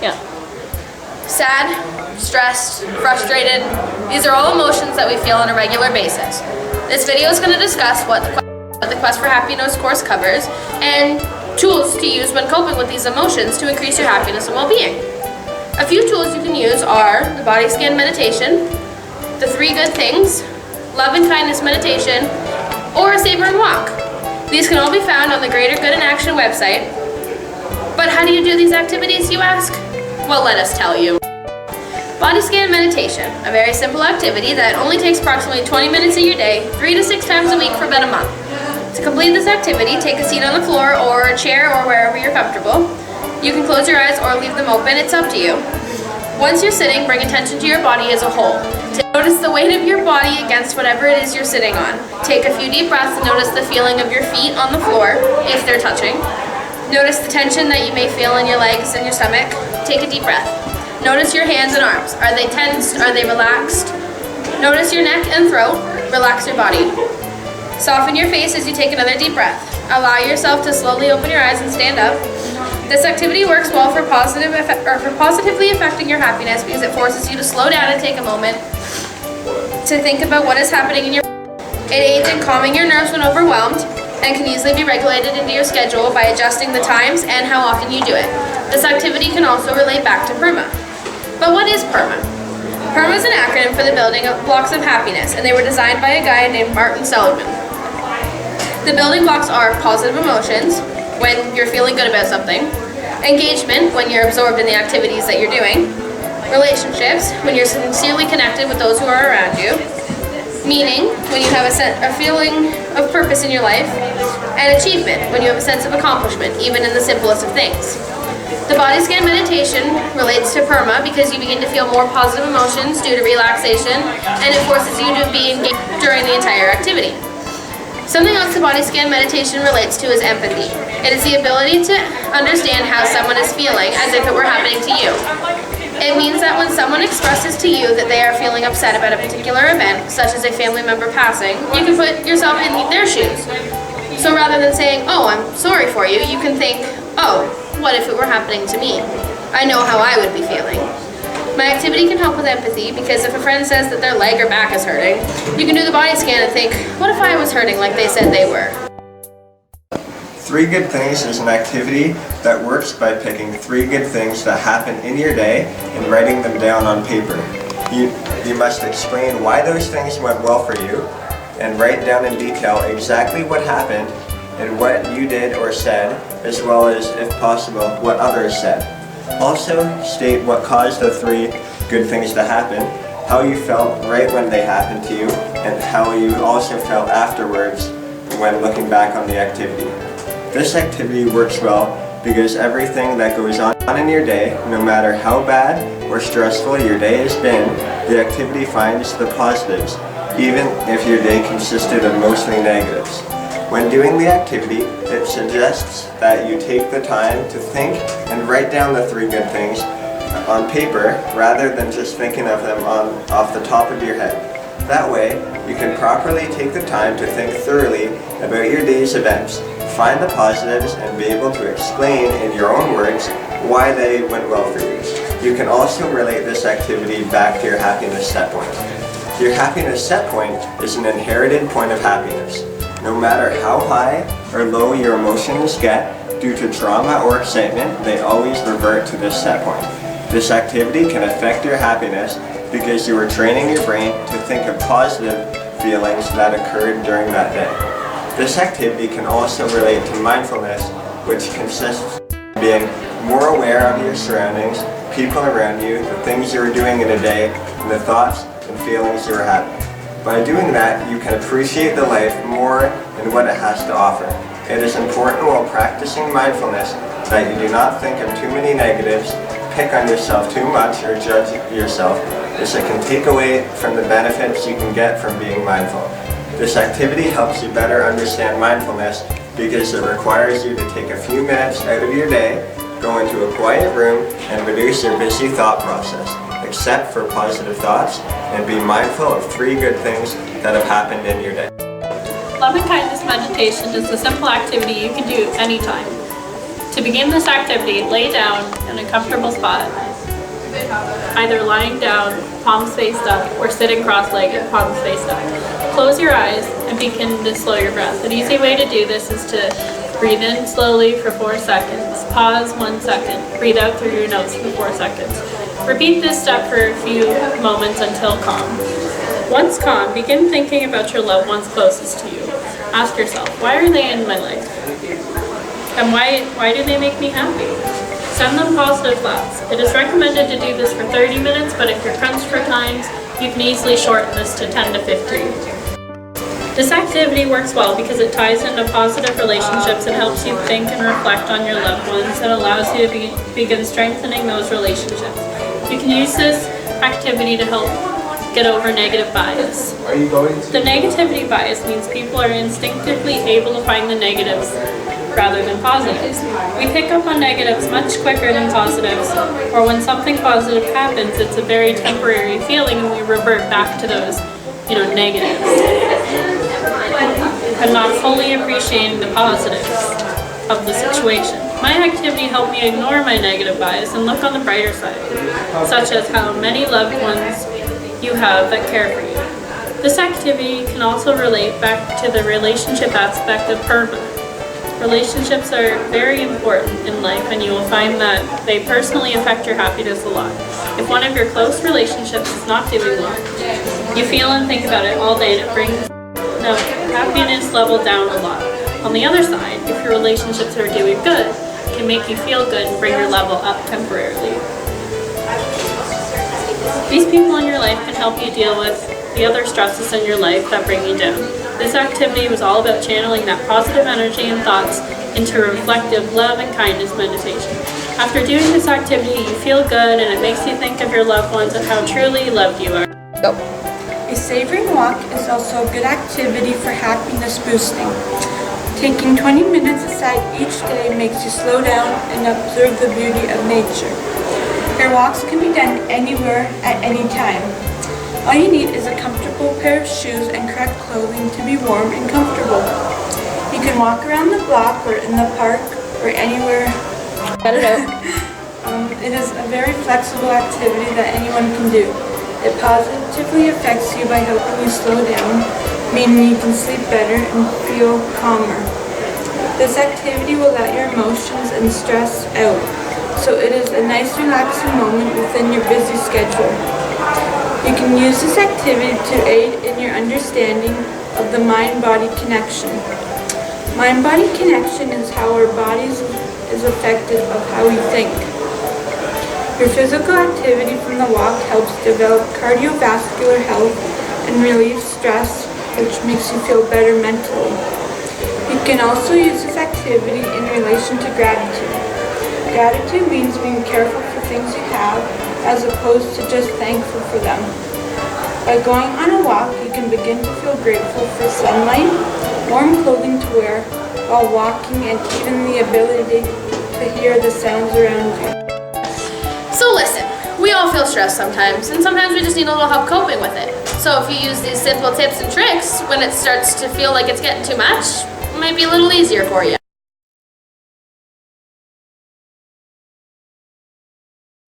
Yeah. Sad, stressed, frustrated, these are all emotions that we feel on a regular basis. This video is going to discuss what the Quest for Happiness course covers and tools to use when coping with these emotions to increase your happiness and well-being. A few tools you can use are the body scan meditation, the 3 good things, love and kindness meditation, or a savor and walk. These can all be found on the Greater Good in Action website. But how do you do these activities, you ask? Well, let us tell you. Body scan meditation, a very simple activity that only takes approximately 20 minutes of your day, 3 to 6 times a week for about a month. To complete this activity, take a seat on the floor or a chair or wherever you're comfortable. You can close your eyes or leave them open, it's up to you. Once you're sitting, bring attention to your body as a whole. Notice the weight of your body against whatever it is you're sitting on. Take a few deep breaths and notice the feeling of your feet on the floor, if they're touching. Notice the tension that you may feel in your legs and your stomach. Take a deep breath. Notice your hands and arms. Are they tensed? Are they relaxed? Notice your neck and throat. Relax your body. Soften your face as you take another deep breath. Allow yourself to slowly open your eyes and stand up. This activity works well for positively affecting your happiness because it forces you to slow down and take a moment to think about what is happening in your body. It aids in calming your nerves when overwhelmed and can easily be regulated into your schedule by adjusting the times and how often you do it. This activity can also relate back to PERMA. But what is PERMA? PERMA is an acronym for the building blocks of happiness, and they were designed by a guy named Martin Seligman. The building blocks are positive emotions, when you're feeling good about something, engagement, when you're absorbed in the activities that you're doing, relationships, when you're sincerely connected with those who are around you, meaning, when you have a feeling of purpose in your life, and achievement, when you have a sense of accomplishment, even in the simplest of things. The body scan meditation relates to PERMA because you begin to feel more positive emotions due to relaxation, and it forces you to be engaged during the entire activity. Something else the body scan meditation relates to is empathy. It is the ability to understand how someone is feeling as if it were happening to you. It means that when someone expresses to you that they are feeling upset about a particular event, such as a family member passing, you can put yourself in their shoes. So rather than saying, "Oh, I'm sorry for you," you can think, "Oh, what if it were happening to me? I know how I would be feeling." My activity can help with empathy because if a friend says that their leg or back is hurting, you can do the body scan and think, what if I was hurting like they said they were? 3 Good Things is an activity that works by picking 3 good things that happen in your day and writing them down on paper. You must explain why those things went well for you and write down in detail exactly what happened and what you did or said, as well as, if possible, what others said. Also, state what caused the 3 good things to happen, how you felt right when they happened to you, and how you also felt afterwards when looking back on the activity. This activity works well because everything that goes on in your day, no matter how bad or stressful your day has been, the activity finds the positives, even if your day consisted of mostly negatives. When doing the activity, it suggests that you take the time to think and write down the 3 good things on paper rather than just thinking of them off the top of your head. That way, you can properly take the time to think thoroughly about your day's events, find the positives, and be able to explain in your own words why they went well for you. You can also relate this activity back to your happiness set point. Your happiness set point is an inherited point of happiness. No matter how high or low your emotions get due to trauma or excitement, they always revert to this set point. This activity can affect your happiness because you are training your brain to think of positive feelings that occurred during that day. This activity can also relate to mindfulness, which consists of being more aware of your surroundings, people around you, the things you are doing in a day, and the thoughts and feelings you are having. By doing that, you can appreciate the life more and what it has to offer. It is important while practicing mindfulness that you do not think of too many negatives, pick on yourself too much, or judge yourself, as it can take away from the benefits you can get from being mindful. This activity helps you better understand mindfulness because it requires you to take a few minutes out of your day, go into a quiet room, and reduce your busy thought process. Accept for positive thoughts, and be mindful of 3 good things that have happened in your day. Love and kindness meditation is a simple activity you can do anytime. To begin this activity, lay down in a comfortable spot, either lying down, palms faced up, or sitting cross-legged, palms faced up. Close your eyes and begin to slow your breath. An easy way to do this is to breathe in slowly for 4 seconds, pause 1 second, breathe out through your nose for 4 seconds. Repeat this step for a few moments until calm. Once calm, begin thinking about your loved ones closest to you. Ask yourself, why are they in my life? And why do they make me happy? Send them positive thoughts. It is recommended to do this for 30 minutes, but if you're crunched for times, you can easily shorten this to 10 to 15. This activity works well because it ties into positive relationships and helps you think and reflect on your loved ones and allows you to begin strengthening those relationships. You can use this activity to help get over negative bias. The negativity bias means people are instinctively able to find the negatives rather than positives. We pick up on negatives much quicker than positives, or when something positive happens, it's a very temporary feeling and we revert back to those, negatives, and not fully appreciating the positives of the situation. My activity helped me ignore my negative bias and look on the brighter side, such as how many loved ones you have that care for you. This activity can also relate back to the relationship aspect of PERMA. Relationships are very important in life, and you will find that they personally affect your happiness a lot. If one of your close relationships is not doing well, you feel and think about it all day, and it brings the happiness level down a lot. On the other side, if your relationships are doing good, it can make you feel good and bring your level up temporarily. These people in your life can help you deal with the other stresses in your life that bring you down. This activity was all about channeling that positive energy and thoughts into reflective love and kindness meditation. After doing this activity, you feel good and it makes you think of your loved ones and how truly loved you are. Go. A savoring walk is also a good activity for happiness boosting. Taking 20 minutes aside each day makes you slow down and observe the beauty of nature. Your walks can be done anywhere at any time. All you need is a comfortable pair of shoes and correct clothing to be warm and comfortable. You can walk around the block or in the park or anywhere. Cut it out. It is a very flexible activity that anyone can do. It positively affects you by helping you slow down, meaning you can sleep better and feel calmer. This activity will let your emotions and stress out, so it is a nice relaxing moment within your busy schedule. You can use this activity to aid in your understanding of the mind-body connection. Mind-body connection is how our bodies is affected of how we think. Your physical activity from the walk helps develop cardiovascular health and relieve stress, which makes you feel better mentally. You can also use this activity in relation to gratitude. Gratitude means being careful for things you have, as opposed to just thankful for them. By going on a walk, you can begin to feel grateful for sunlight, warm clothing to wear while walking, and even the ability to hear the sounds around you. So listen, we all feel stressed sometimes, and sometimes we just need a little help coping with it. So if you use these simple tips and tricks, when it starts to feel like it's getting too much, it might be a little easier for you.